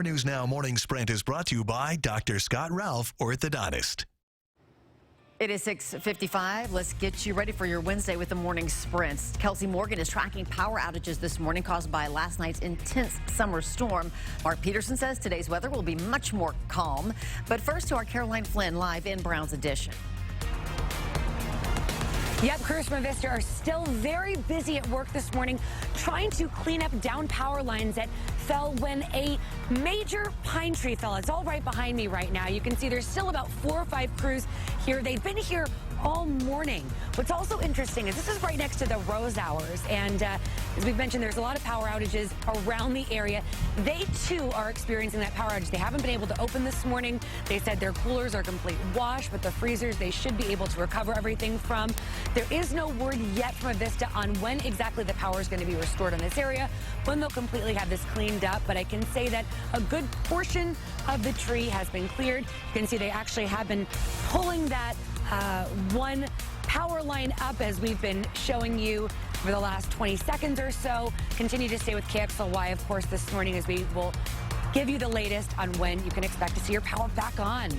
News Now Morning Sprint is brought to you by Dr. Scott Ralph, orthodontist. It is 6:55. Let's get you ready for your Wednesday with the morning sprints. Kelsey Morgan is tracking power outages this morning caused by last night's intense summer storm. Mark Peterson says today's weather will be much more calm. But first to our Caroline Flynn live in Browns Edition. Yep, crews from Avista are still very busy at work this morning trying to clean up down power lines that fell when a major pine tree fell. It's all right behind me right now. You can see there's still about 4 or 5 crews here. They've been here all morning. What's also interesting is this is right next to the Rose Hours, and as we've mentioned, there's a lot of power outages around the area. They too are experiencing that power outage. They haven't been able to open this morning. They said their coolers are complete wash, but the freezers they should be able to recover everything from. There is no word yet from Avista on when exactly the power is going to be restored in this area, when they'll completely have this cleaned up, but I can say that a good portion of the tree has been cleared. You can see they actually have been pulling that one power line up as we've been showing you for the last 20 seconds or so. Continue to stay with KXLY, of course, this morning as we will give you the latest on when you can expect to see your power back on.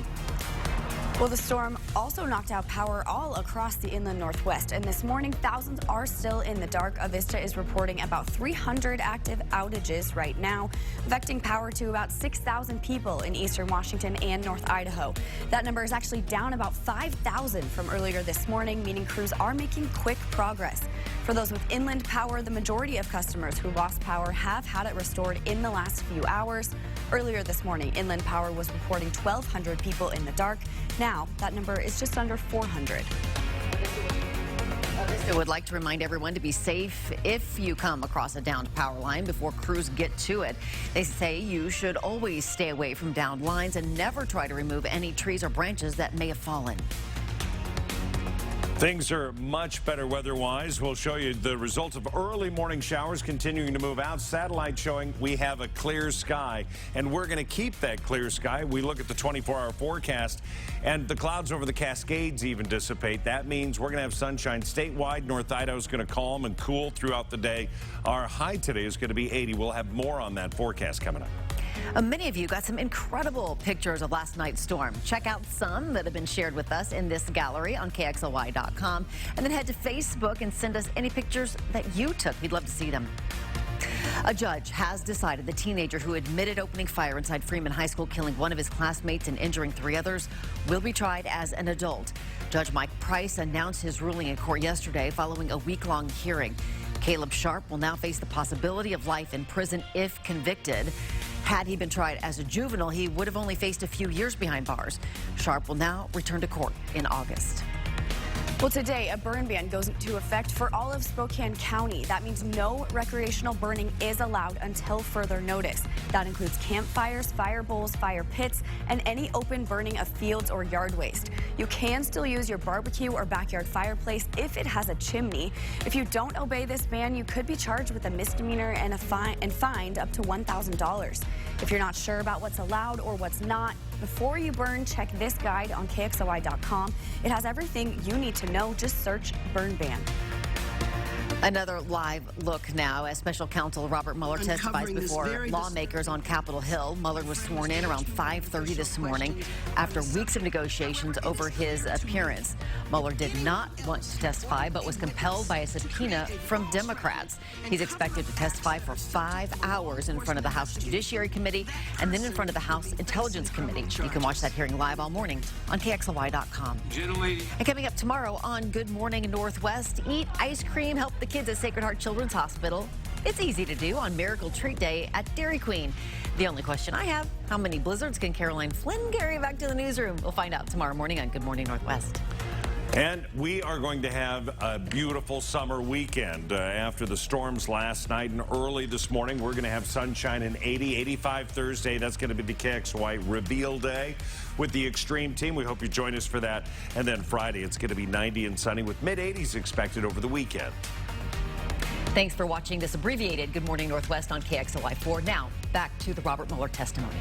Well, the storm also knocked out power all across the inland northwest, and this morning thousands are still in the dark. Avista is reporting about 300 active outages right now, affecting power to about 6,000 people in eastern Washington and North Idaho. That number is actually down about 5,000 from earlier this morning, meaning crews are making quick progress. For those with inland power, the majority of customers who lost power have had it restored in the last few hours. Earlier this morning, Inland Power was reporting 1,200 people in the dark. Now, that number is just under 400. I would like to remind everyone to be safe if you come across a downed power line before crews get to it. They say you should always stay away from downed lines and never try to remove any trees or branches that may have fallen. Things are much better weather-wise. We'll show you the results of early morning showers continuing to move out. Satellite showing we have a clear sky, and we're going to keep that clear sky. We look at the 24-hour forecast, and the clouds over the Cascades even dissipate. That means we're going to have sunshine statewide. North Idaho is going to calm and cool throughout the day. Our high today is going to be 80. We'll have more on that forecast coming up. Many of you got some incredible pictures of last night's storm. Check out some that have been shared with us in this gallery on KXLY.com. And then head to Facebook and send us any pictures that you took. We'd love to see them. A judge has decided the teenager who admitted opening fire inside Freeman High School, killing one of his classmates and injuring 3 others, will be tried as an adult. Judge Mike Price announced his ruling in court yesterday following a week-long hearing. Caleb Sharp will now face the possibility of life in prison if convicted. Had he been tried as a juvenile, he would have only faced a few years behind bars. Sharp will now return to court in August. Well, today, a burn ban goes into effect for all of Spokane County. That means no recreational burning is allowed until further notice. That includes campfires, fire bowls, fire pits, and any open burning of fields or yard waste. You can still use your barbecue or backyard fireplace if it has a chimney. If you don't obey this ban, you could be charged with a misdemeanor and fined up to $1,000. If you're not sure about what's allowed or what's not, before you burn, check this guide on KXLY.com. It has everything you need to know. Just search burn ban. Another live look now as special counsel Robert Mueller testifies before lawmakers on Capitol Hill. Mueller was sworn in around 5:30 this morning after weeks of negotiations over his appearance. Mueller did not want to testify but was compelled by a subpoena from Democrats. He's expected to testify for 5 hours in front of the House Judiciary Committee and then in front of the House Intelligence Committee. You can watch that hearing live all morning on KXLY.com. And coming up tomorrow on Good Morning Northwest, eat ice cream, help the kids at Sacred Heart Children's Hospital. It's easy to do on Miracle Treat Day at Dairy Queen. The only question I have, how many blizzards can Caroline Flynn carry back to the newsroom? We'll find out tomorrow morning on Good Morning Northwest. And we are going to have a beautiful summer weekend. After the storms last night and early this morning, we're going to have sunshine in 80, 85 Thursday. That's going to be the KXY reveal day with the Extreme team. We hope you join us for that. And then Friday, it's going to be 90 and sunny with mid-80s expected over the weekend. Thanks for watching this abbreviated Good Morning Northwest on KXLY4. Now, back to the Robert Mueller testimony.